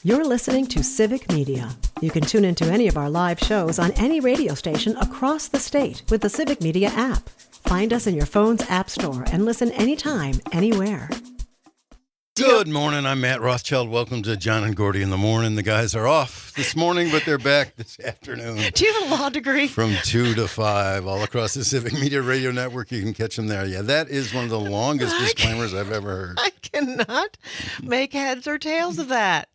You're listening to Civic Media. You can tune into any of our live shows on any radio station across the state with the Civic Media app. Find us in your phone's app store and listen anytime, anywhere. Good morning. I'm Matt Rothschild. Welcome to John and Gordy in the morning. The guys are off this morning, but they're back this afternoon. Do you have a law degree? From 2 to 5, all across the Civic Media Radio Network. You can catch them there. Yeah, that is one of the longest disclaimers I've ever heard. I cannot make heads or tails of that.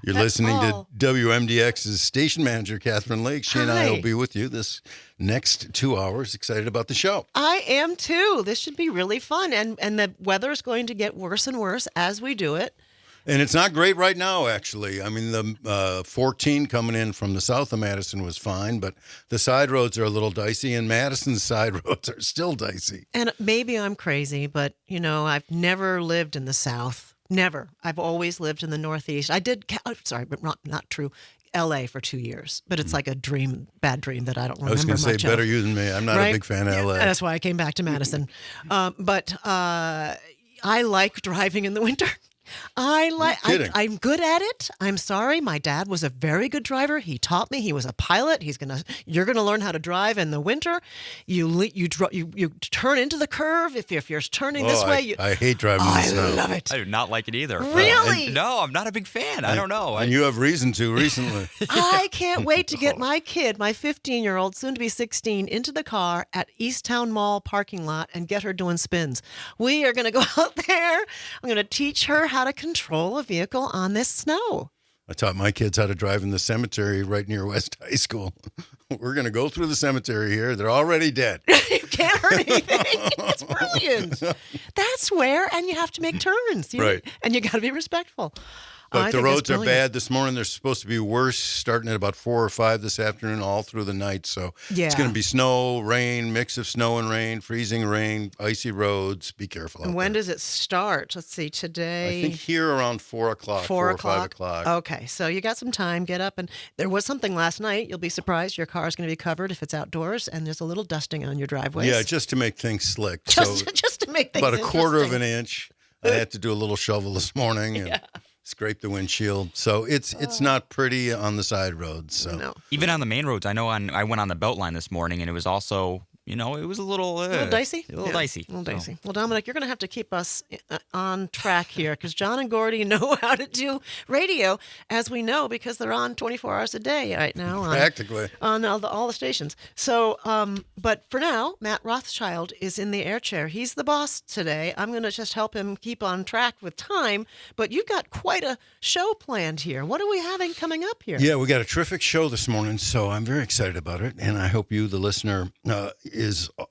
You're listening to WMDX's station manager, Kathryn Lake. She and I will be with you this next 2 hours. Excited about the show. I am too. This should be really fun. And the weather is going to get worse and worse as we do it. And it's not great right now, actually. I mean, the 14 coming in from the south of Madison was fine, but the side roads are a little dicey, and Madison's side roads are still dicey. And maybe I'm crazy, but, you know, I've never lived in the south. Never. I've always lived in the Northeast. I did, but not true, L.A. for 2 years. But it's like a bad dream that I don't remember much of. I was going to say, better you than me. I'm not a big fan of L.A. That's why I came back to Madison. But I like driving in the winter. I'm good at it. I'm sorry. My dad was a very good driver. He taught me. He was a pilot. You're gonna learn how to drive in the winter. You turn into the curve if you're turning this way. I hate driving in the snow. I love it. I do not like it either. Really? No, I'm not a big fan. I don't know. And you have reason to recently. I can't wait to get my kid, my 15-year-old, soon to be 16, into the car at Easttown Mall parking lot and get her doing spins. We are going to go out there. I'm going to teach her how to control a vehicle on this snow. I taught my kids how to drive in the cemetery right near West High School. We're going to go through the cemetery here. They're already dead. You can't hurt anything. It's brilliant. That's where, and you have to make turns. Right. And you got to be respectful. But the roads are bad this morning. They're supposed to be worse starting at about 4 or 5 this afternoon, all through the night. So It's going to be snow, rain, mix of snow and rain, freezing rain, icy roads. Be careful out And when there. does it start? Let's see, today. I think here around 4 o'clock, 4 or 5 o'clock. Okay, so you got some time. Get up. And there was something last night. You'll be surprised. Your car is going to be covered if it's outdoors, and there's a little dusting on your driveways. Yeah, just to make things slick. Just to make things about a quarter of interesting. an inch. I had to do a little shovel this morning and scrape the windshield. So it's not pretty on the side roads. So. No. Even on the main roads, I know I went on the Beltline this morning, and it was also, it was a little dicey? A little dicey. A little dicey. Well, Dominic, you're going to have to keep us on track here because John and Gordy know how to do radio, as we know, because they're on 24 hours a day right now. Practically. On all the stations. So, but for now, Matt Rothschild is in the air chair. He's the boss today. I'm going to just help him keep on track with time. But you've got quite a show planned here. What are we having coming up here? Yeah, we got a terrific show this morning, so I'm very excited about it. And I hope you, the listener, I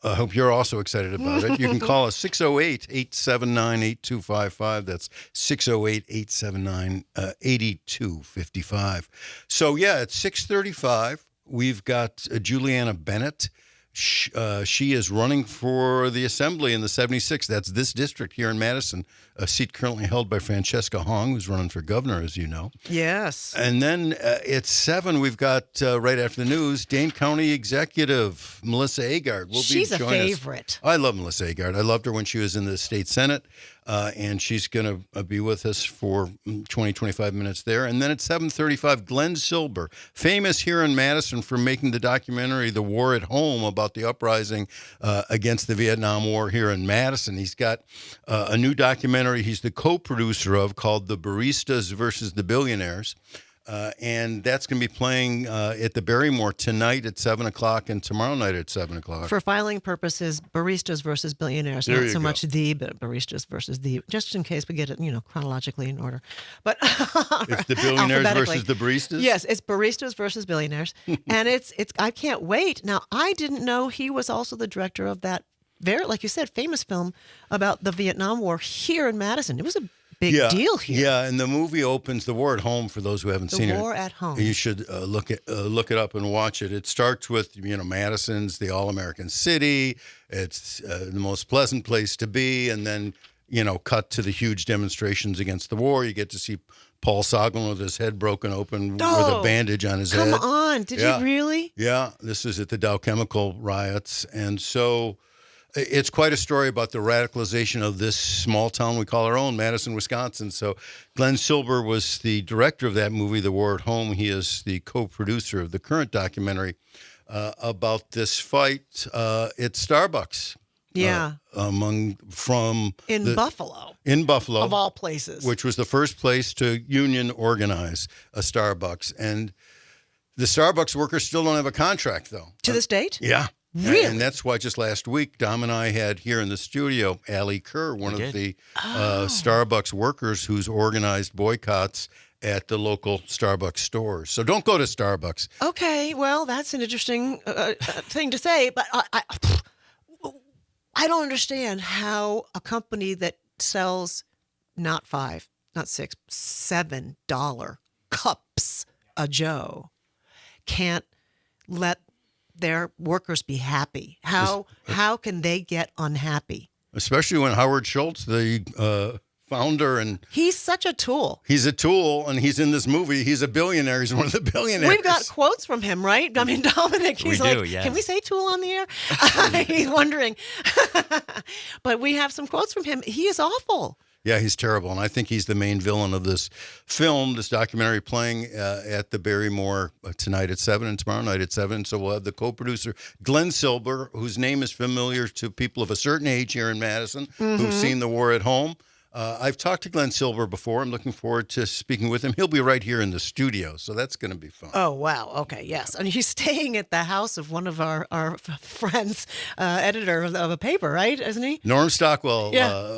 hope you're also excited about it. You can call us 608-879-8255. That's 608-879-8255. So, yeah, at 6:35, we've got Juliana Bennett. She is running for the Assembly in the 76th. That's this district here in Madison, a seat currently held by Francesca Hong, who's running for governor, as you know. Yes. And then at 7, we've got, right after the news, Dane County Executive Melissa Agard will She's be joining a favorite. I love Melissa Agard. I loved her when she was in the state Senate, and she's going to be with us for 20, 25 minutes there. And then at 7:35, Glenn Silber, famous here in Madison for making the documentary The War at Home about the uprising against the Vietnam War here in Madison. He's got a new documentary he's the co-producer of called The Baristas versus the Billionaires. And that's going to be playing at the Barrymore tonight at 7 o'clock and tomorrow night at 7 o'clock. For filing purposes, baristas versus billionaires, there not so go. much the baristas versus the, just in case we get it, chronologically in order. But it's the billionaires versus the baristas? Yes, it's baristas versus billionaires. And it's I can't wait. Now, I didn't know he was also the director of that very, like you said, famous film about the Vietnam War here in Madison. It was a big deal here. Yeah, and the movie opens, The War at Home, for those who haven't seen it. The War at Home. You should look it up and watch it. It starts with, Madison's the all-American city. It's the most pleasant place to be. And then, cut to the huge demonstrations against the war. You get to see Paul Soglin with his head broken open with a bandage on his head. Come on. Did you really? Yeah. This is at the Dow Chemical riots. And so... it's quite a story about the radicalization of this small town we call our own, Madison, Wisconsin. So Glenn Silber was the director of that movie, The War at Home. He is the co-producer of the current documentary about this fight at Starbucks. Yeah. In Buffalo, of all places, which was the first place to union organize a Starbucks. And the Starbucks workers still don't have a contract, though. To this date? Yeah. Really? And that's why just last week, Dom and I had here in the studio Allie Kerr, one of the Starbucks workers who's organized boycotts at the local Starbucks stores. So don't go to Starbucks. Okay, well, that's an interesting thing to say, but I don't understand how a company that sells not $5, not $6, $7 cups a Joe can't let their workers be happy. How can they get unhappy? Especially when Howard Schultz, the founder, and he's such a tool. He's a tool, and he's in this movie. He's a billionaire. He's one of the billionaires. We've got quotes from him, right? I mean, Dominic, he's yes. Can we say tool on the air? He's wondering. But we have some quotes from him. He is awful. Yeah, he's terrible, and I think he's the main villain of this film, this documentary playing at the Barrymore tonight at 7 and tomorrow night at 7. So we'll have the co-producer, Glenn Silber, whose name is familiar to people of a certain age here in Madison who've seen The War at Home. I've talked to Glenn Silber before. I'm looking forward to speaking with him. He'll be right here in the studio, so that's going to be fun. Oh, wow. Okay, yes. And he's staying at the house of one of our friends, editor of a paper, right? Isn't he? Norm Stockwell,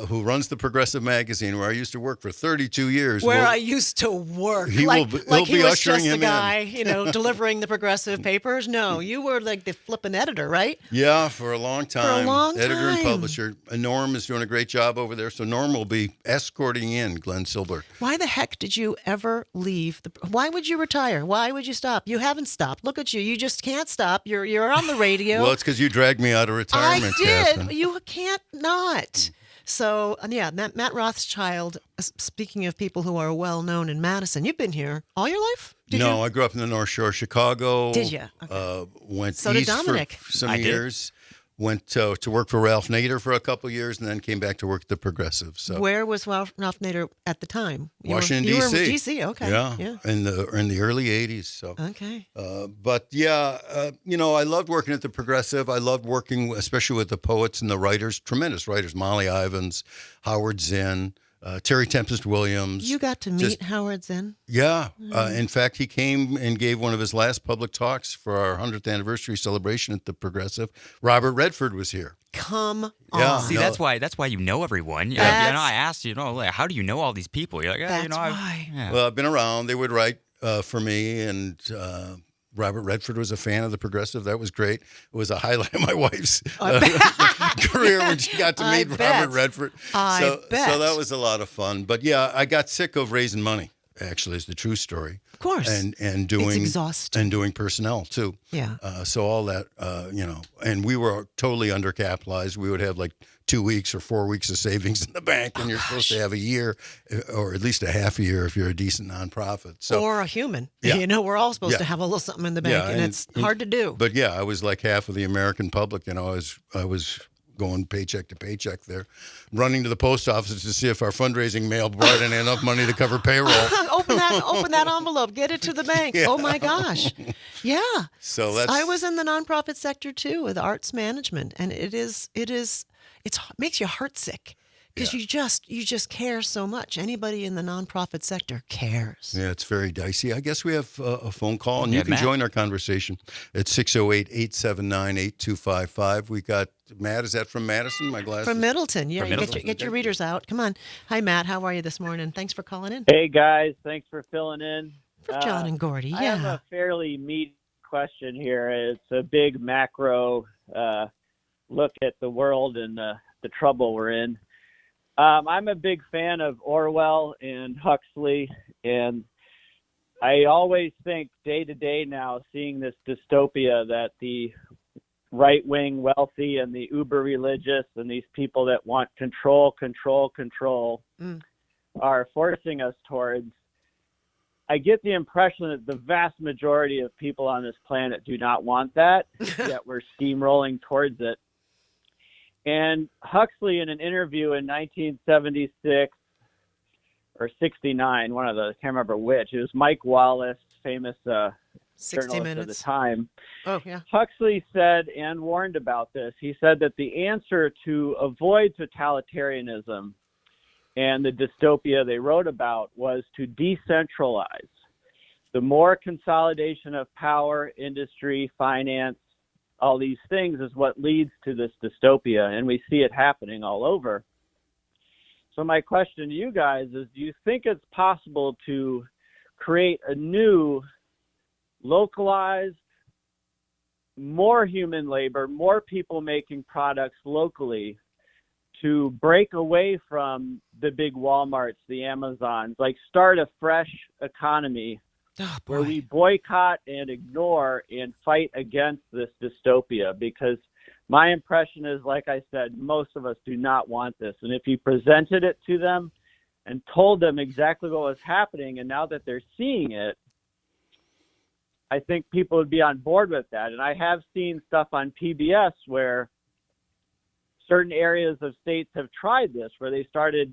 who runs the Progressive Magazine, where I used to work for 32 years. I used to work. He'll be ushering him in. Just the guy, delivering the Progressive papers. No, you were like the flippin' editor, right? Yeah, for a long time. Editor and publisher. Norm is doing a great job over there, so Norm will be escorting in Glenn Silber. Why the heck did you ever leave? Why would you retire? Why would you stop? You haven't stopped. Look at you. You just can't stop. You're on the radio. Well, it's because you dragged me out of retirement, I did. Kathryn. You can't not. So, Matt Rothschild, speaking of people who are well-known in Madison, you've been here all your life? No, I grew up in the North Shore of Chicago. Did you? Okay. Went so east did Dominic. for some years. Went to work for Ralph Nader for a couple of years, and then came back to work at the Progressive. So where was Ralph Nader at the time? Washington, D.C. You were in D.C. Okay. Yeah. In the early '80s. So okay. I loved working at the Progressive. I loved working, especially with the poets and the writers, tremendous writers: Molly Ivins, Howard Zinn. Terry Tempest Williams. You got to meet Howard Zinn? Yeah. In fact, he came and gave one of his last public talks for our 100th anniversary celebration at the Progressive. Robert Redford was here. Come Yeah. on. See, that's why you know everyone. I asked how do you know all these people? You're like, why. Well, I've been around. They would write for me, and Robert Redford was a fan of the Progressive. That was great. It was a highlight of my wife's career when she got to meet Robert Redford. So that was a lot of fun. But yeah, I got sick of raising money. Actually, is the true story. Of course. And doing it's exhausting. and doing personnel too. Yeah. So all that, and we were totally undercapitalized. We would have like 2 weeks or 4 weeks of savings in the bank, and you're supposed to have a year or at least a half a year if you're a decent nonprofit. So, or a human. Yeah. We're all supposed to have a little something in the bank, and it's hard to do. But yeah, I was like half of the American public. I was going paycheck to paycheck there, running to the post office to see if our fundraising mail brought in enough money to cover payroll. Open that envelope, get it to the bank. Yeah. Oh my gosh. Yeah. So I was in the nonprofit sector too with arts management, and it makes you heartsick. Because you just care so much. Anybody in the nonprofit sector cares. Yeah, it's very dicey. I guess we have a phone call, and you can join our conversation at 608-879-8255. We got Matt. Is that from Madison? My glasses. From Middleton. Yeah, get your readers out. Come on. Hi, Matt. How are you this morning? Thanks for calling in. Hey, guys. Thanks for filling in. For John and Gordy, I have a fairly meaty question here. It's a big macro look at the world and the trouble we're in. I'm a big fan of Orwell and Huxley, and I always think day to day now, seeing this dystopia that the right-wing wealthy and the uber-religious and these people that want control are forcing us towards. I get the impression that the vast majority of people on this planet do not want that, yet we're steamrolling towards it. And Huxley, in an interview in 1976 or 69, one of those, I can't remember which, it was Mike Wallace, famous 60 journalist minutes. at the time. Oh, yeah. Huxley said and warned about this. He said that the answer to avoid totalitarianism and the dystopia they wrote about was to decentralize. The more consolidation of power, industry, finance, all these things is what leads to this dystopia, and we see it happening all over. So my question to you guys is, do you think it's possible to create a new, localized, more human labor, more people making products locally to break away from the big Walmarts, the Amazons, like start a fresh economy where we boycott and ignore and fight against this dystopia? Because my impression is, like I said, most of us do not want this. And if you presented it to them and told them exactly what was happening, and now that they're seeing it, I think people would be on board with that. And I have seen stuff on PBS where certain areas of states have tried this, where they started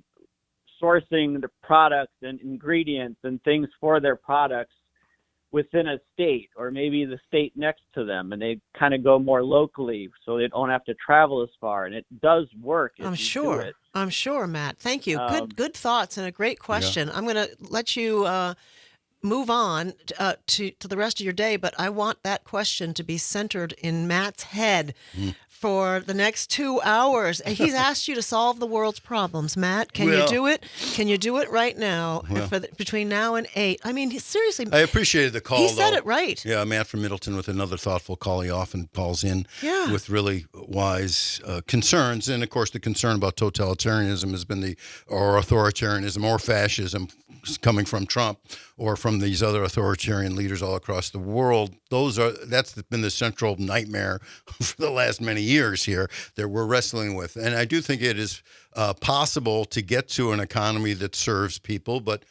sourcing the products and ingredients and things for their products within a state, or maybe the state next to them, and they kind of go more locally so they don't have to travel as far. And it does work. I'm sure. I'm sure, Matt. Thank you. Good thoughts and a great question. Yeah. I'm going to let you move on to the rest of your day, but I want that question to be centered in Matt's head for the next 2 hours. He's asked you to solve the world's problems. Matt, can you do it? Can you do it right now, between now and 8? I mean, seriously. I appreciated the call, He said it right. Yeah, Matt from Middleton with another thoughtful call. He often calls in with really wise concerns. And, of course, the concern about totalitarianism has been or authoritarianism or fascism coming from Trump or from these other authoritarian leaders all across the world. That's been the central nightmare for the last many years here that we're wrestling with. And I do think it is possible to get to an economy that serves people, but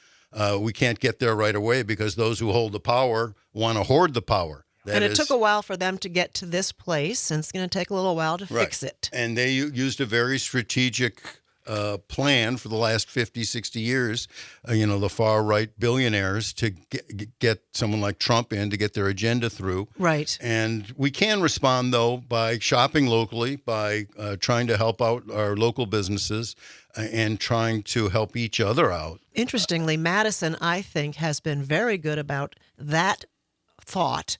we can't get there right away because those who hold the power want to hoard the power. It took a while for them to get to this place, and it's going to take a little while to fix it. And they used a very strategic plan for the last 50, 60 years, the far-right billionaires to get someone like Trump in to get their agenda through. Right. And we can respond, though, by shopping locally, by trying to help out our local businesses and trying to help each other out. Interestingly, Madison, I think, has been very good about that thought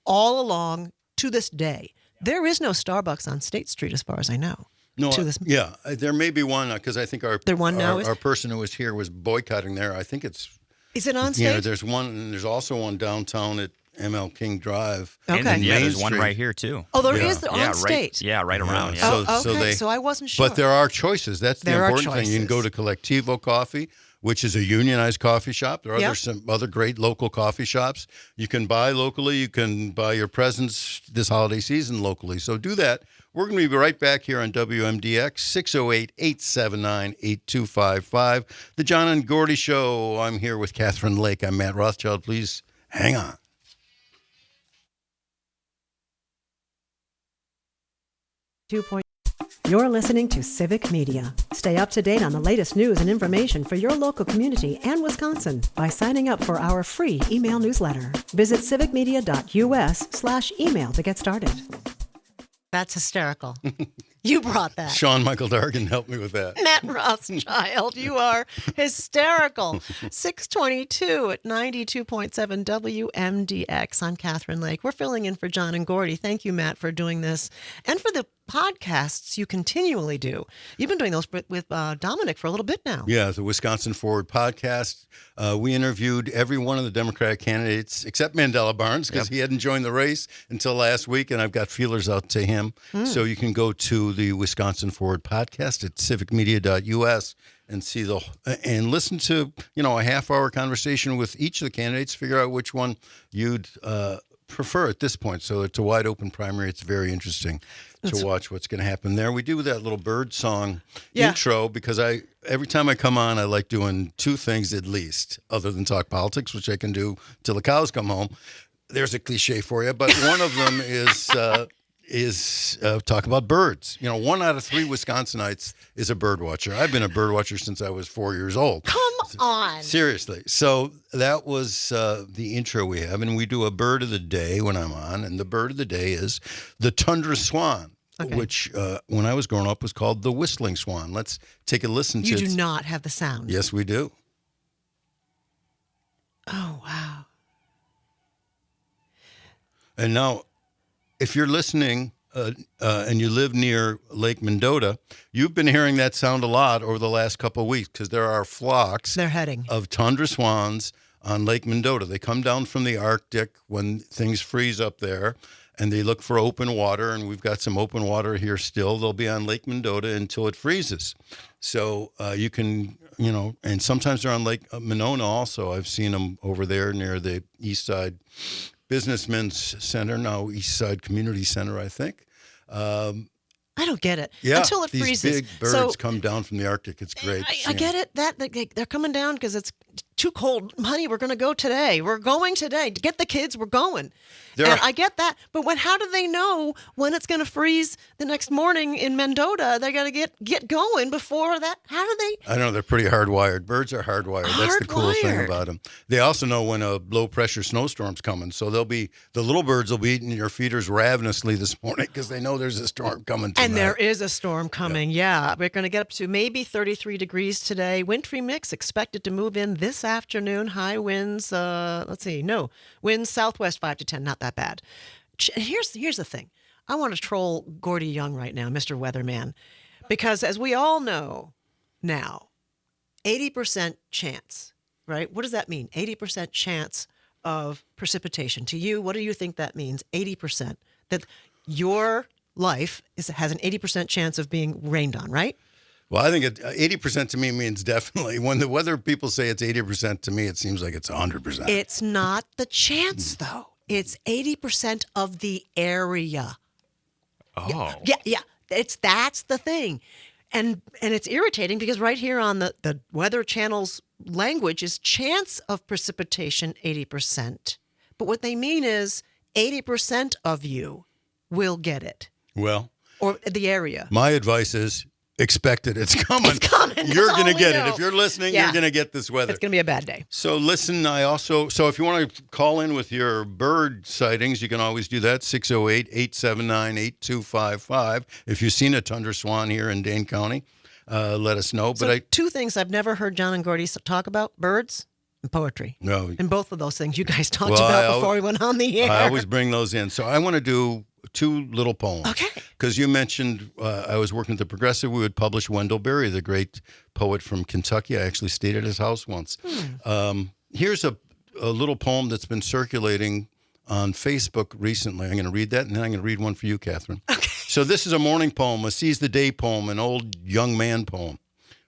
all along to this day. There is no Starbucks on State Street, as far as I know. No, there may be one because I think our person who was here was boycotting there. I think it's. Is it on State? Yeah, there's one, and there's also one downtown at ML King Drive. Okay. And there's one right here too. Oh, there is on State. Right around. Yeah. Oh, okay. So I wasn't sure. But there are choices. That's the important thing. You can go to Collectivo Coffee, which is a unionized coffee shop. There are some other great local coffee shops. You can buy locally. You can buy your presents this holiday season locally. So do that. We're going to be right back here on WMDX, 608-879-8255. The John and Gordy Show. I'm here with Kathryn Lake. I'm Matt Rothschild. Please hang on. You're listening to Civic Media. Stay up to date on the latest news and information for your local community and Wisconsin by signing up for our free email newsletter. Visit civicmedia.us/email to get started. That's hysterical. You brought that. Sean Michael Dargan helped me with that. Matt Rothschild, you are hysterical. 622 at 92.7 WMDX. I'm Kathryn Lake. We're filling in for John and Gordy. Thank you, Matt, for doing this and for the podcasts you continually do. You've been doing those with Dominic for a little bit now. Yeah, the Wisconsin Forward podcast. We interviewed every one of the Democratic candidates except Mandela Barnes because he hadn't joined the race until last week, and I've got feelers out to him. So you can go to the Wisconsin Forward podcast at civicmedia.us and and listen to a half-hour conversation with each of the candidates. Figure out which one you'd prefer at this point. So it's a wide open primary. It's very interesting to watch what's going to happen there. We do that little bird song intro because every time I come on, I like doing two things at least, other than talk politics, which I can do till the cows come home. There's a cliche for you, but one of them is is talk about birds. 1 out of 3 Wisconsinites is a bird watcher. I've been a bird watcher since I was 4 years old. Come on. Seriously. So that was the intro we have, and we do a bird of the day when I'm on, and the bird of the day is the Tundra Swan, which when I was growing up was called the whistling swan. Let's take a listen to it. You do not have the sound. Yes, we do. Oh, wow. And now, if you're listening and you live near Lake Mendota, you've been hearing that sound a lot over the last couple of weeks because there are flocks of Tundra swans on Lake Mendota. They come down from the Arctic when things freeze up there, and they look for open water, and we've got some open water here still. They'll be on Lake Mendota until it freezes. So you can, and sometimes they're on Lake Monona also. I've seen them over there near the East Side Businessmen's Center, now East Side Community Center, I think. I don't get it. Yeah, until it these freezes. big birds come down from the Arctic. It's great. I get it. They're coming down because it's too cold. Honey, we're going to go today. We're going today. To get the kids, we're going. I get that. But how do they know when it's going to freeze the next morning in Mendota? They got to get going before that. How do they? I don't know. They're pretty hardwired. Birds are hardwired. That's the cool thing about them. They also know when a low-pressure snowstorm's coming. So the little birds will be eating your feeders ravenously this morning because they know there's a storm coming tonight. And there is a storm coming, yeah. We're going to get up to maybe 33 degrees today. Wintry mix expected to move in this afternoon. High winds, winds southwest 5 to 10, not that bad. Here's the thing. I want to troll Gordy Young right now, Mr. Weatherman, because as we all know now, 80% chance, right? What does that mean? 80% chance of precipitation. To you, what do you think that means? 80%. That your life has an 80% chance of being rained on, right? Well, I think 80% to me means definitely. When the weather people say it's 80%, to me it seems like it's 100%. It's not the chance, though. It's 80% of the area. Oh. Yeah. That's the thing. And it's irritating because right here on the Weather Channel's language is chance of precipitation 80%. But what they mean is 80% of you will get it. Well, or the area. My advice is expect it. It's coming. It's coming. You're going to get it. If you're listening, you're going to get this weather. It's going to be a bad day. So listen, so if you want to call in with your bird sightings, you can always do that, 608-879-8255. If you've seen a Tundra Swan here in Dane County, let us know. But two things I've never heard John and Gordy talk about, birds and poetry. No. And both of those things you guys talked about before we went on the air. I always bring those in. So I want to do 2 little poems. Okay. Because you mentioned I was working at the Progressive. We would publish Wendell Berry, the great poet from Kentucky. I actually stayed at his house once. Here's a little poem that's been circulating on Facebook recently. I'm going to read that, and then I'm going to read one for you, Kathryn. Okay. So this is a morning poem, a seize the day poem, an old young man poem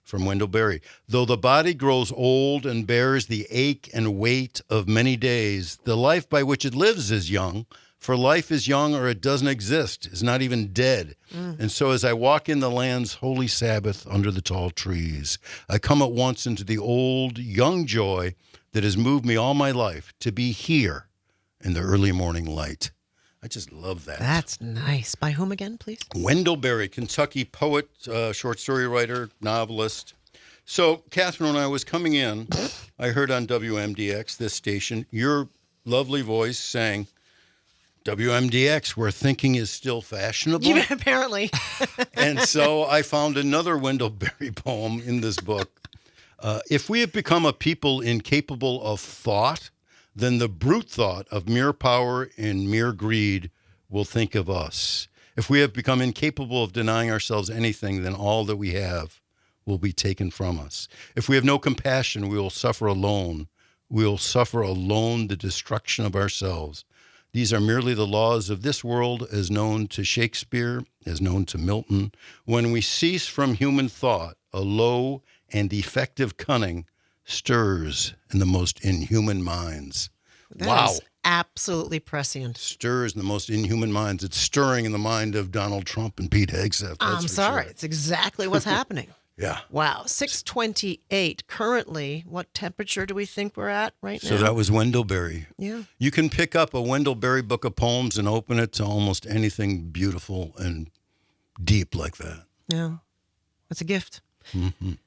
from Wendell Berry. Though the body grows old and bears the ache and weight of many days, the life by which it lives is young. For life is young or it doesn't exist, is not even dead. And so as I walk in the land's holy Sabbath under the tall trees, I come at once into the old, young joy that has moved me all my life to be here in the early morning light. I just love that. That's nice. By whom again, please? Wendell Berry, Kentucky poet, short story writer, novelist. So, Kathryn, when I was coming in, I heard on WMDX, this station, your lovely voice saying, WMDX, where thinking is still fashionable. Yeah, apparently. And so I found another Wendell Berry poem in this book. If we have become a people incapable of thought, then the brute thought of mere power and mere greed will think of us. If we have become incapable of denying ourselves anything, then all that we have will be taken from us. If we have no compassion, we will suffer alone. We will suffer alone the destruction of ourselves. These are merely the laws of this world as known to Shakespeare, as known to Milton. When we cease from human thought, a low and defective cunning stirs in the most inhuman minds. That is absolutely prescient. Stirs in the most inhuman minds. It's stirring in the mind of Donald Trump and Pete Hegseth. I'm sorry. Sure. It's exactly what's happening. Yeah. Wow, 628. Currently, what temperature do we think we're at right now? So that was Wendell Berry. Yeah. You can pick up a Wendell Berry book of poems and open it to almost anything beautiful and deep like that. Yeah. That's a gift.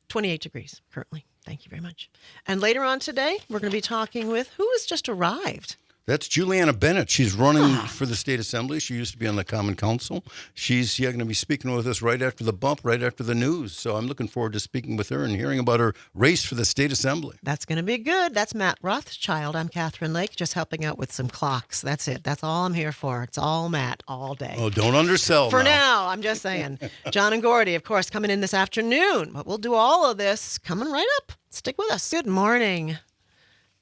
28 degrees currently. Thank you very much. And later on today, we're going to be talking with who has just arrived. That's Juliana Bennett. She's running for the state assembly. She used to be on the Common Council. She's going to be speaking with us right after the bump, right after the news. So I'm looking forward to speaking with her and hearing about her race for the state assembly. That's going to be good. That's Matt Rothschild. I'm Kathryn Lake, just helping out with some clocks. That's it. That's all I'm here for. It's all Matt all day. Oh, don't undersell For now, I'm just saying. John and Gordy, of course, coming in this afternoon. But we'll do all of this coming right up. Stick with us. Good morning.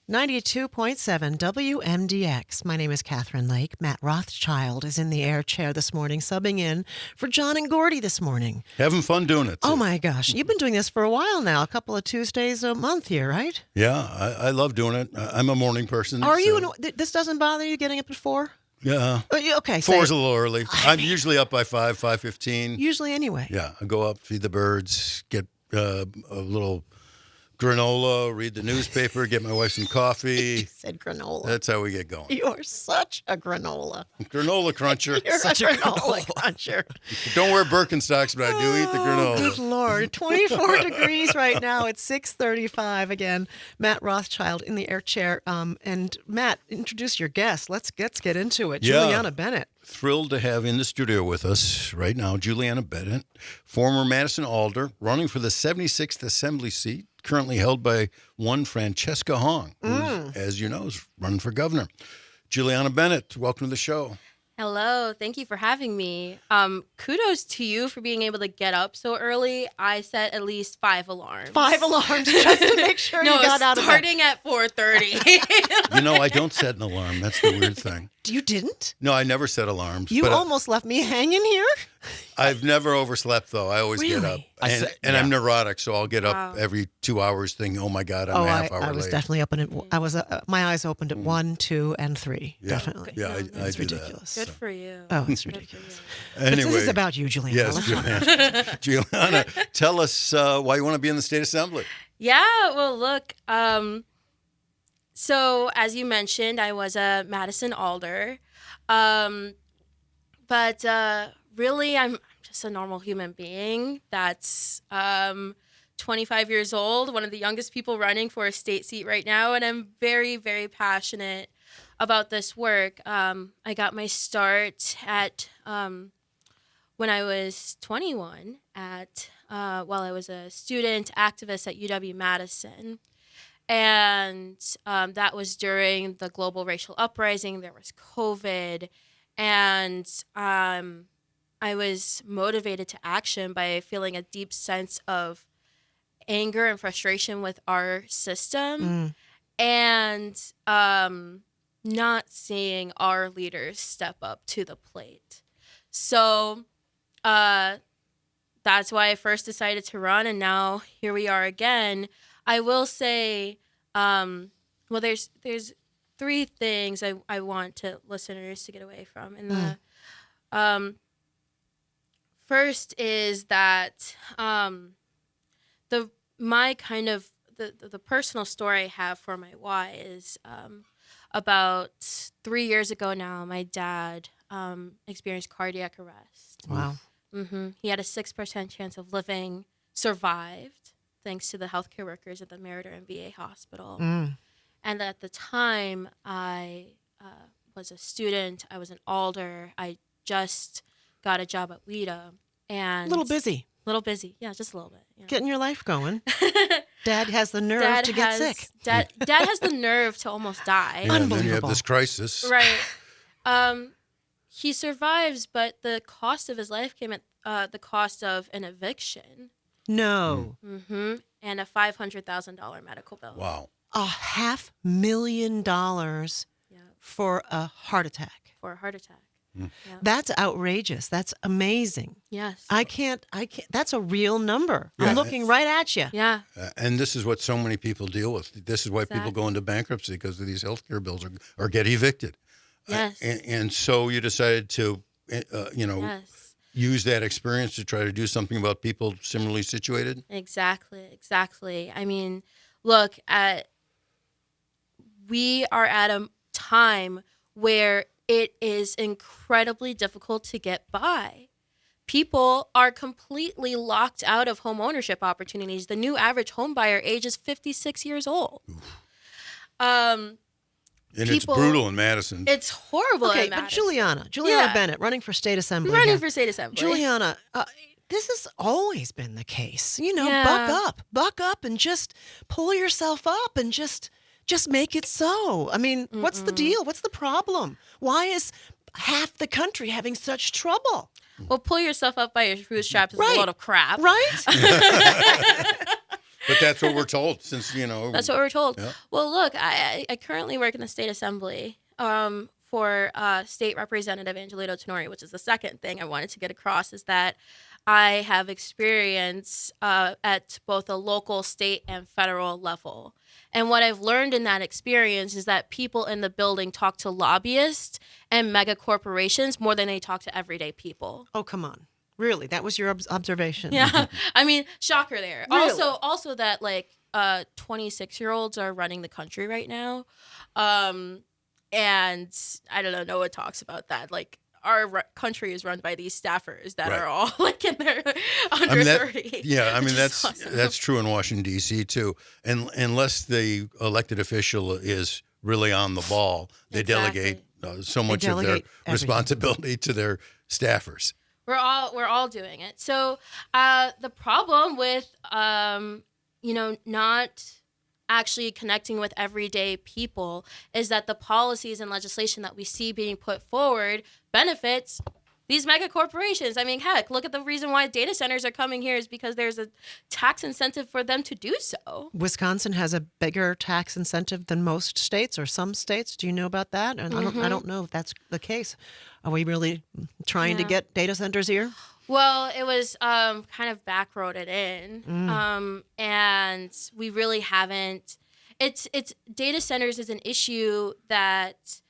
92.7 WMDX. My name is Kathryn Lake. Matt Rothschild is in the air chair this morning, subbing in for John and Gordy this morning. Having fun doing it. Oh, my gosh. You've been doing this for a while now, a couple of Tuesdays a month here, right? Yeah, I love doing it. I'm a morning person. Are you? This doesn't bother you getting up at 4? Yeah. Okay. 4's a little early. I'm usually up by 5:15. Usually anyway. Yeah, I go up, feed the birds, get a little granola, read the newspaper, get my wife some coffee. You said granola. That's how we get going. You're such a granola. Granola cruncher. You're such a granola cruncher. Don't wear Birkenstocks, but I do eat the granola. Good Lord. 24 degrees right now. It's 6:35 again. Matt Rothschild in the air chair. And Matt, introduce your guest. Let's get into it. Yeah. Juliana Bennett. Thrilled to have in the studio with us right now Juliana Bennett, former Madison Alder, running for the 76th Assembly seat, currently held by one Francesca Hong, who, as you know, is running for governor. Juliana Bennett, welcome to the show. Hello, thank you for having me. Kudos to you for being able to get up so early. I set at least 5 alarms. 5 alarms just to make sure you got out of bed. Starting at 4:30. You know, I don't set an alarm. That's the weird thing. You didn't? No, I never set alarms. You but almost left me hanging here? I've never overslept, though. I always get up. Really? And I'm neurotic, so I'll get up every 2 hours thinking, oh, my God, I'm a half hour late. I was definitely up my eyes opened at 1, 2, and 3. Yeah. Definitely. Yeah, I It's do ridiculous. Good for you. Oh, it's ridiculous. Anyway, But this is about you, Juliana. yes, Juliana. Juliana, tell us why you want to be in the state assembly. Yeah, well, look, so as you mentioned, I was a Madison Alder. But really, I'm just a normal human being that's 25 years old, one of the youngest people running for a state seat right now, and I'm very, very passionate about this work. I got my start at when I was 21 while I was a student activist at UW-Madison. And that was during the global racial uprising. There was COVID. And I was motivated to action by feeling a deep sense of anger and frustration with our system and not seeing our leaders step up to the plate. So that's why I first decided to run, and now here we are again. I will say, well, there's 3 things I want listeners to get away from. And the first is that the personal story I have for my why is about 3 years ago now, my dad experienced cardiac arrest. Wow. He had a 6% chance of living, survived, thanks to the healthcare workers at the Meriter and VA hospital. And at the time, I was a student. I was an alder. I just got a job at WIDA. And A little busy. Yeah, just a little bit. Yeah. Getting your life going. Dad has the nerve to get sick. Dad has the nerve to almost die. Yeah, and then you have Unbelievable. this crisis. Right. He survives, but the cost of his life came at the cost of an eviction. No. And a $500,000 medical bill. Wow. $500,000 for a heart attack. For a heart attack. Mm. Yeah. That's outrageous. That's amazing. Yes. I can't, that's a real number. Yeah. I'm looking right at you. Yeah. And this is what so many people deal with. This is why people go into bankruptcy, because of these healthcare bills or get evicted. Yes. And so you decided to, Yes. use that experience to try to do something about people similarly situated? Exactly. I mean, look, we are at a time where it is incredibly difficult to get by. People are completely locked out of home ownership opportunities. The new average home buyer age is 56 years old. And it's brutal in Madison. It's horrible in But Madison. Juliana Bennett, running for state assembly. Running for state assembly. Juliana, this has always been the case. Buck up and just pull yourself up and just make it so. I mean, what's the deal? What's the problem? Why is half the country having such trouble? Well, pull yourself up by your bootstraps is a load of crap. Right? But that's what we're told since, That's what we're told. Yeah. Well, look, I currently work in the state assembly for State Representative Angelito Tenori, which is the second thing I wanted to get across, is that I have experience at both a local, state, and federal level. And what I've learned in that experience is that people in the building talk to lobbyists and mega corporations more than they talk to everyday people. Oh, come on. Really? That was your observation? Yeah. I mean, shocker there. Really? Also that 26-year-olds are running the country right now. And I don't know, Noah talks about that. Like, our country is run by these staffers that are all in their under 30. Yeah, I mean, that's awesome. That's true in Washington, D.C. too. And unless the elected official is really on the ball, they delegate so much of their responsibility to their staffers. We're all doing it. So the problem with not actually connecting with everyday people is that the policies and legislation that we see being put forward benefits these mega corporations. I mean, heck, look at the reason why data centers are coming here is because there's a tax incentive for them to do so. Wisconsin has a bigger tax incentive than most states or some states. Do you know about that? And I don't know if that's the case. Are we really trying to get data centers here? Well, it was kind of backroaded in, and we really haven't. It's data centers is an issue that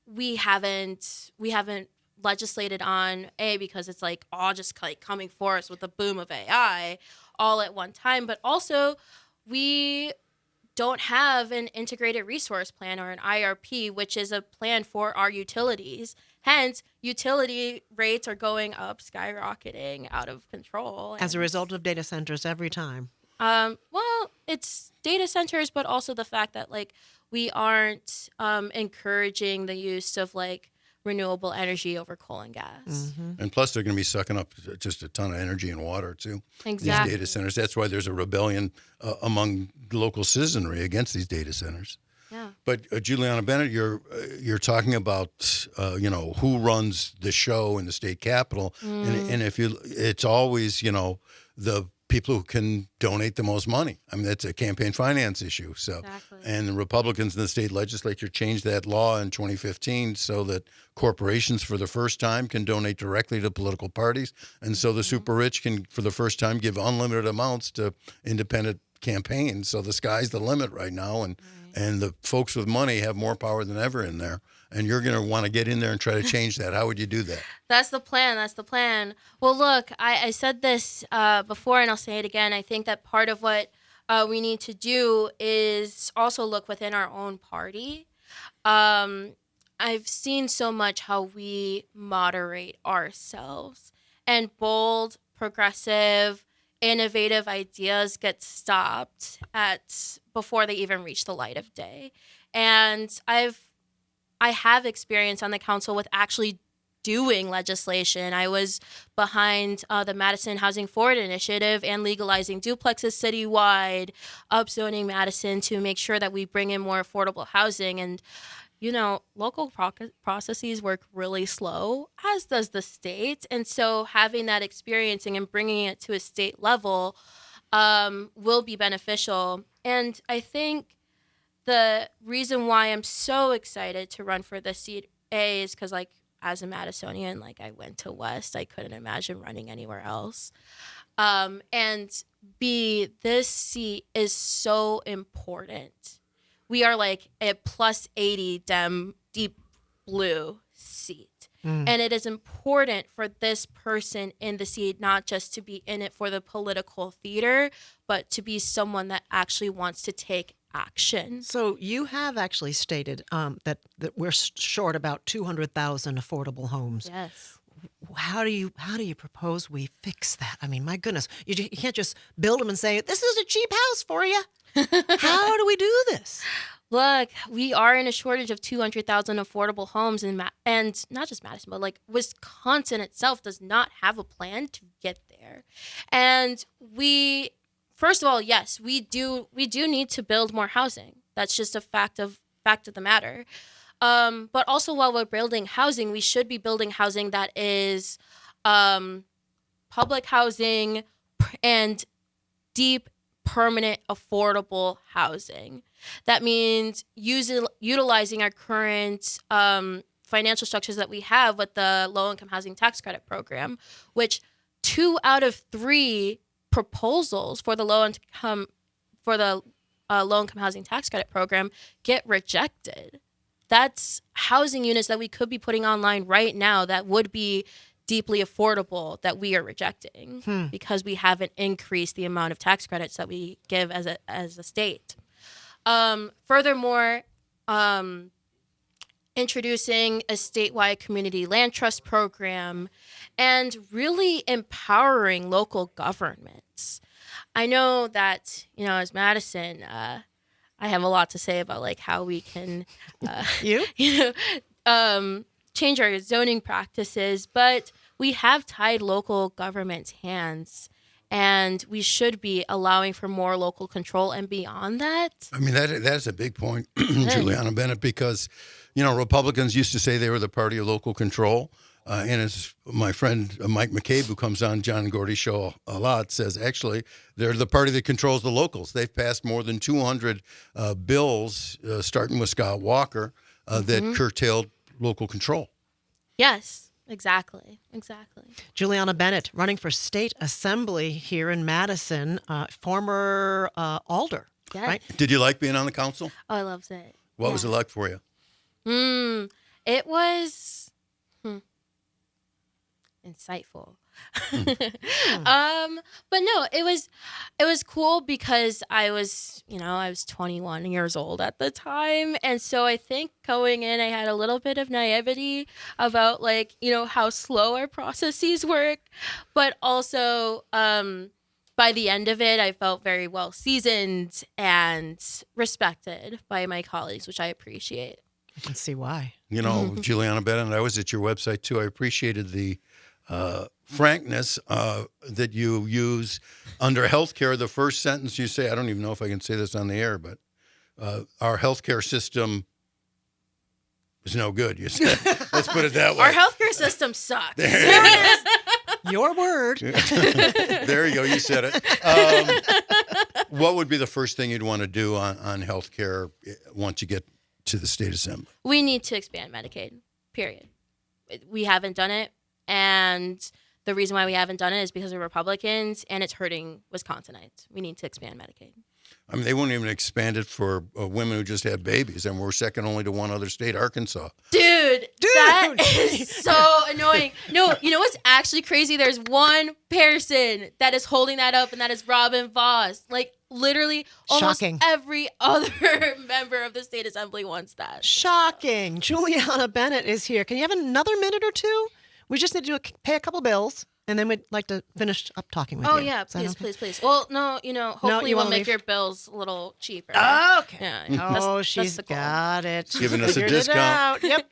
we haven't legislated on, because it's all just coming for us with the boom of AI all at one time, but also we don't have an integrated resource plan or an IRP, which is a plan for our utilities. Hence, utility rates are going up, skyrocketing out of control. As a result of data centers every time. Well, it's data centers, but also the fact that we aren't encouraging the use of renewable energy over coal and gas. Mm-hmm. And plus, they're going to be sucking up just a ton of energy and water too. Exactly. These data centers. That's why there's a rebellion among local citizenry against these data centers. Yeah. But Juliana Bennett, you're talking about who runs the show in the state capitol, and it's always the people who can donate the most money. I mean, that's a campaign finance issue. So, Exactly. And the Republicans in the state legislature changed that law in 2015 so that corporations for the first time can donate directly to political parties. And so the super rich can, for the first time, give unlimited amounts to independent campaigns. So the sky's the limit right now. And the folks with money have more power than ever in there. And you're going to want to get in there and try to change that. How would you do that? That's the plan. Well, look, I said this before, and I'll say it again. I think that part of what we need to do is also look within our own party. I've seen so much how we moderate ourselves, and bold, progressive, innovative ideas get stopped before they even reach the light of day. And I have experience on the council with actually doing legislation. I was behind the Madison Housing Forward Initiative and legalizing duplexes citywide, upzoning Madison to make sure that we bring in more affordable housing. And, local processes work really slow, as does the state. And so having that experiencing and bringing it to a state level will be beneficial. And I think the reason why I'm so excited to run for this seat, is because, as a Madisonian, I went to West. I couldn't imagine running anywhere else. And B, this seat is so important. We are a plus 80 Dem deep blue seat. And it is important for this person in the seat not just to be in it for the political theater, but to be someone that actually wants to take action. So you have actually stated that we're short about 200,000 affordable homes. Yes. How do you propose we fix that? I mean, my goodness, you can't just build them and say, this is a cheap house for you. How do we do this? Look, we are in a shortage of 200,000 affordable homes, and not just Madison, but like Wisconsin itself does not have a plan to get there. And first of all, yes, we do need to build more housing. That's just a fact of the matter. But also, while we're building housing, we should be building housing that is public housing and deep, permanent, affordable housing. That means utilizing our current financial structures that we have with the low-income housing tax credit program, which 2 out of 3 proposals for the low-income housing tax credit program get rejected. That's housing units that we could be putting online right now that would be deeply affordable that we are rejecting because we haven't increased the amount of tax credits that we give as a state. Furthermore, introducing a statewide community land trust program and really empowering local governments. I know that, as Madison, I have a lot to say about like how we can change our zoning practices, but we have tied local government's hands, and we should be allowing for more local control and beyond that. I mean, that's a big point, Juliana Bennett, because, Republicans used to say they were the party of local control. And as my friend Mike McCabe, who comes on John and Gordy show a lot, says actually they're the party that controls the locals. They've passed more than 200 bills, starting with Scott Walker, that curtailed local control. Yes, exactly. Juliana Bennett, running for state assembly here in Madison, former alder, Yes. right? Did you like being on the council? Oh, I loved it. What was it like for you? It was insightful. But no, it was cool because I was 21 years old at the time, and so I think going in I had a little bit of naivety about how slow our processes work, but also by the end of it I felt very well seasoned and respected by my colleagues, which I appreciate. I can see why. Juliana Bennett, I was at your website too. I appreciated the frankness that you use under healthcare. The first sentence you say, I don't even know if I can say this on the air, but our healthcare system is no good. You said, let's put it that way. Our healthcare system sucks. There it is. Your word. There you go. You said it. What would be the first thing you'd want to do on healthcare once you get to the state assembly? We need to expand Medicaid, period. We haven't done it. And the reason why we haven't done it is because of Republicans, and it's hurting Wisconsinites. We need to expand Medicaid. I mean, they won't even expand it for women who just have babies, and we're second only to one other state, Arkansas. Dude, that is so annoying. No, you know what's actually crazy? There's one person that is holding that up, and that is Robin Voss. Literally, almost Shocking. Every other member of the state assembly wants that. Shocking. Juliana Bennett is here. Can you have another minute or two? We just need to pay a couple bills, and then we'd like to finish up talking with you. Oh, yeah, please. Well, no, hopefully we'll make your bills a little cheaper. Okay. Yeah, she's got it. Giving us a Figured it discount. out. Yep.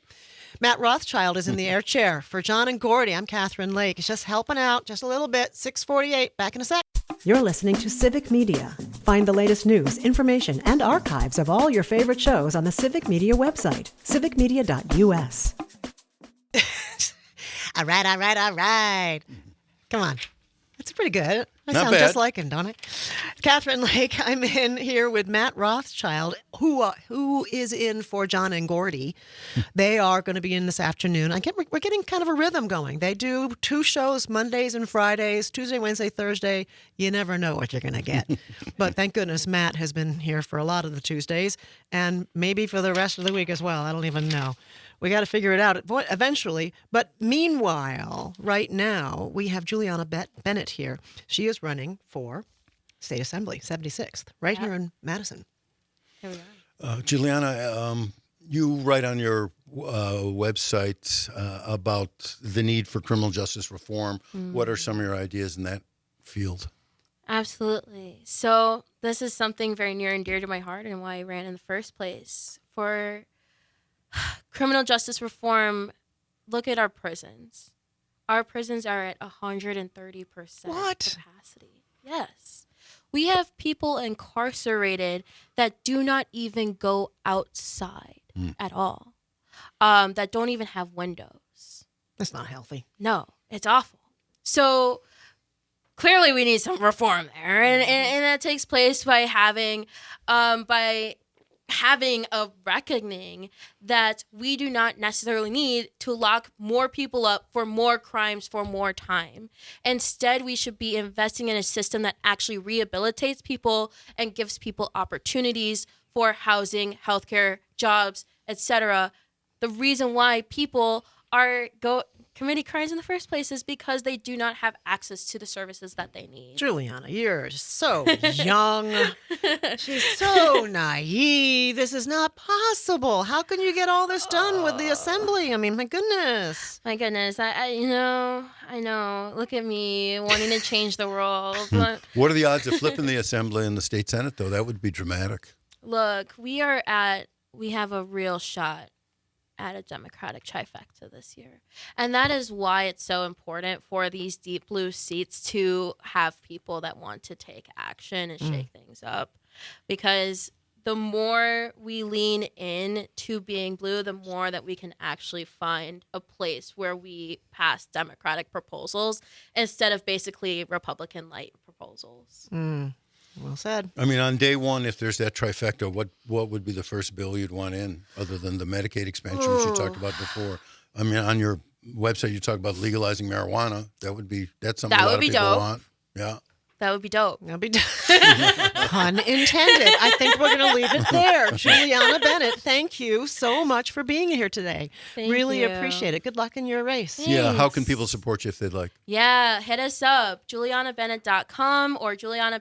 Matt Rothschild is in the air chair for John and Gordy. I'm Kathryn Lake. He's just helping out just a little bit. 6:48. Back in a sec. You're listening to Civic Media. Find the latest news, information, and archives of all your favorite shows on the Civic Media website, civicmedia.us. All right. Come on. That's pretty good. I Not sound bad. just like him, don't I? Kathryn Lake, I'm in here with Matt Rothschild, who is in for John and Gordy. They are going to be in this afternoon. We're getting kind of a rhythm going. They do 2 shows, Mondays and Fridays, Tuesday, Wednesday, Thursday. You never know what you're going to get. But thank goodness Matt has been here for a lot of the Tuesdays and maybe for the rest of the week as well. I don't even know. We got to figure it out eventually. But meanwhile, right now, we have Juliana Bennett here. She is running for State Assembly, 76th, right here in Madison. Here we are. Juliana, you write on your website about the need for criminal justice reform. What are some of your ideas in that field? Absolutely. So this is something very near and dear to my heart and why I ran in the first place. For criminal justice reform, look at our prisons. Our prisons are at 130% capacity. Yes. We have people incarcerated that do not even go outside at all, that don't even have windows. That's not healthy. No, it's awful. So clearly we need some reform there. And that takes place by having a reckoning that we do not necessarily need to lock more people up for more crimes for more time. Instead, we should be investing in a system that actually rehabilitates people and gives people opportunities for housing, healthcare, jobs, etc. The reason why people are committing crimes in the first place is because they do not have access to the services that they need. Juliana, you're so young. She's so naive. This is not possible. How can you get all this done with the assembly? I mean, my goodness. My goodness. I know. Look at me wanting to change the world. But What are the odds of flipping the assembly and the state senate, though? That would be dramatic. look, we have a real shot at a Democratic trifecta this year. And that is why it's so important for these deep blue seats to have people that want to take action and shake things up. Because the more we lean in to being blue, the more that we can actually find a place where we pass Democratic proposals instead of basically Republican light proposals. Well said. I mean, on day one, if there's that trifecta, what would be the first bill you'd want in, other than the Medicaid expansion, which you talked about before? I mean, on your website, you talk about legalizing marijuana. That's something a lot of people want. Yeah. That would be dope. That'd be pun intended. I think we're going to leave it there. Juliana Bennett, thank you so much for being here today. Really you. appreciate it. Good luck in your race. Yeah. How can people support you if they'd like? Yeah, hit us up, JulianaBennett.com or Juliana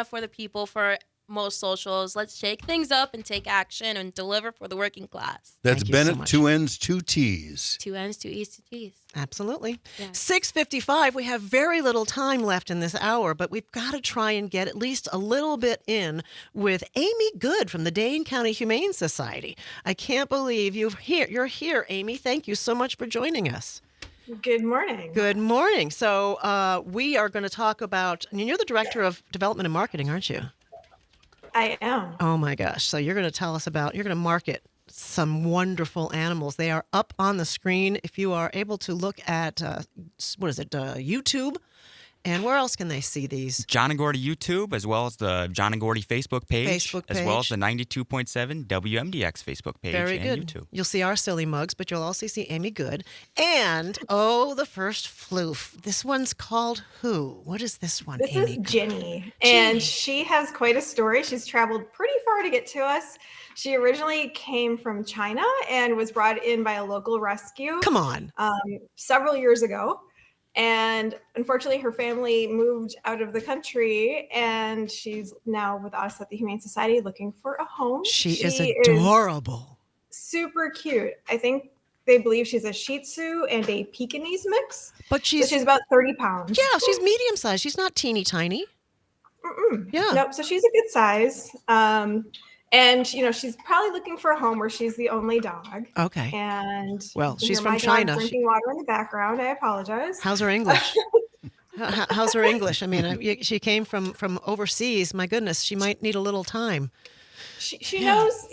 for the People for most socials. Let's shake things up and take action and deliver for the working class. That's Thank you Bennett, so much. 2 N's, 2 T's. 2 N's, 2 E's, 2 T's. Absolutely. Yeah. 6:55. We have very little time left in this hour, but we've got to try and get at least a little bit in with Amy Good from the Dane County Humane Society. I can't believe you're here, Amy. Thank you so much for joining us. Good morning. Good morning. So we are going to talk about, and you're the Director of Development and Marketing, aren't you? I am. Oh my gosh. So you're going to tell us you're going to market some wonderful animals. They are up on the screen. If you are able to look at, YouTube. And where else can they see these? John and Gordy YouTube, as well as the John and Gordy Facebook page. As well as the 92.7 WMDX Facebook page Very and good. YouTube. You'll see our silly mugs, but you'll also see Amy Good. And, the first floof. This one's called who? What is this one, This Amy? is Ginny, and she has quite a story. She's traveled pretty far to get to us. She originally came from China and was brought in by a local rescue. Come on. Several years ago. And unfortunately, her family moved out of the country, and she's now with us at the Humane Society looking for a home. She is adorable. Super cute. I think they believe she's a Shih Tzu and a Pekingese mix. But she's about 30 pounds. Yeah, she's medium sized. She's not teeny tiny. Yeah. Nope. So she's a good size. And, she's probably looking for a home where she's the only dog. Okay. And she's from China. Drinking water in the background. I apologize. How's her English? How's her English? I mean, she came from overseas. My goodness, she might need a little time. She knows,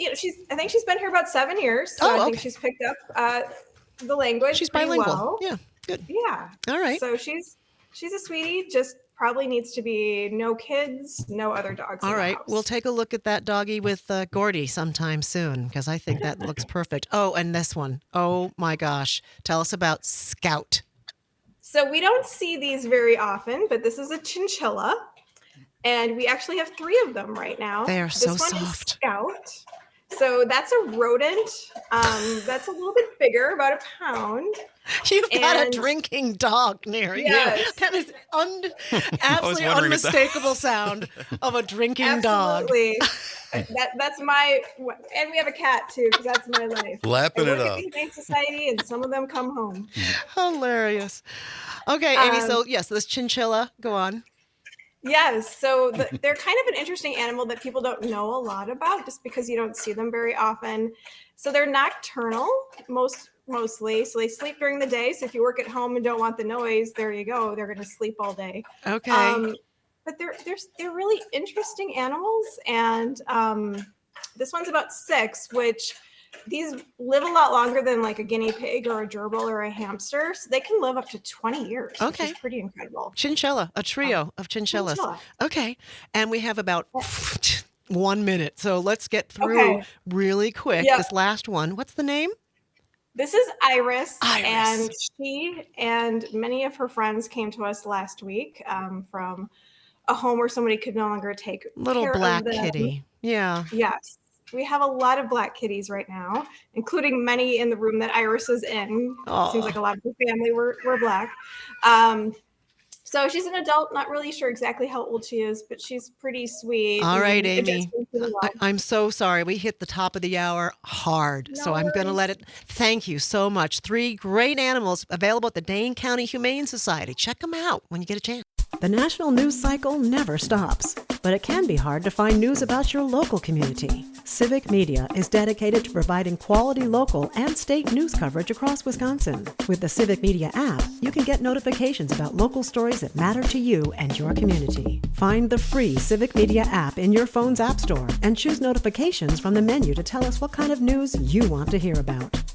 I think she's been here about 7 years. So I think she's picked up the language. She's pretty bilingual. Well. Yeah, good. Yeah. All right. So she's a sweetie, just probably needs to be no kids, no other dogs. All in the right. house. We'll take a look at that doggy with Gordy sometime soon, because I think that looks perfect. Oh, and this one. Oh my gosh. Tell us about Scout. So we don't see these very often, but this is a chinchilla. And we actually have 3 of them right now. They are so this one soft. Is Scout. So that's a rodent. That's a little bit bigger, about a pound. You've got a drinking dog near you. That is absolutely unmistakable sound of a drinking dog. Absolutely. That's my, and we have a cat too, because that's my life. Lapping it up. At the Humane Society, and some of them come home. Hilarious. Okay, Amy. So yes, this chinchilla. Go on. Yes. So they're kind of an interesting animal that people don't know a lot about, just because you don't see them very often. So they're nocturnal, mostly. So they sleep during the day. So if you work at home and don't want the noise, there you go. They're going to sleep all day. Okay. But they're really interesting animals. And this one's about 6, which these live a lot longer than like a guinea pig or a gerbil or a hamster. So they can live up to 20 years, which is pretty incredible. Chinchilla, a trio of chinchillas. Okay. And we have about 1 minute. So let's get through really quick this last one. What's the name? This is Iris. And she and many of her friends came to us last week from a home where somebody could no longer take little care black of them. kitty. Yeah. Yes. We have a lot of black kitties right now, including many in the room that Iris is in. It seems like a lot of her family were black. So she's an adult, not really sure exactly how old she is, but she's pretty sweet. All right, Amy. I'm so sorry. We hit the top of the hour hard. No so I'm going to worries. let it. Thank you so much. 3 great animals available at the Dane County Humane Society. Check them out when you get a chance. The national news cycle never stops, but it can be hard to find news about your local community. Civic Media is dedicated to providing quality local and state news coverage across Wisconsin. With the Civic Media app, you can get notifications about local stories that matter to you and your community. Find the free Civic Media app in your phone's app store and choose notifications from the menu to tell us what kind of news you want to hear about.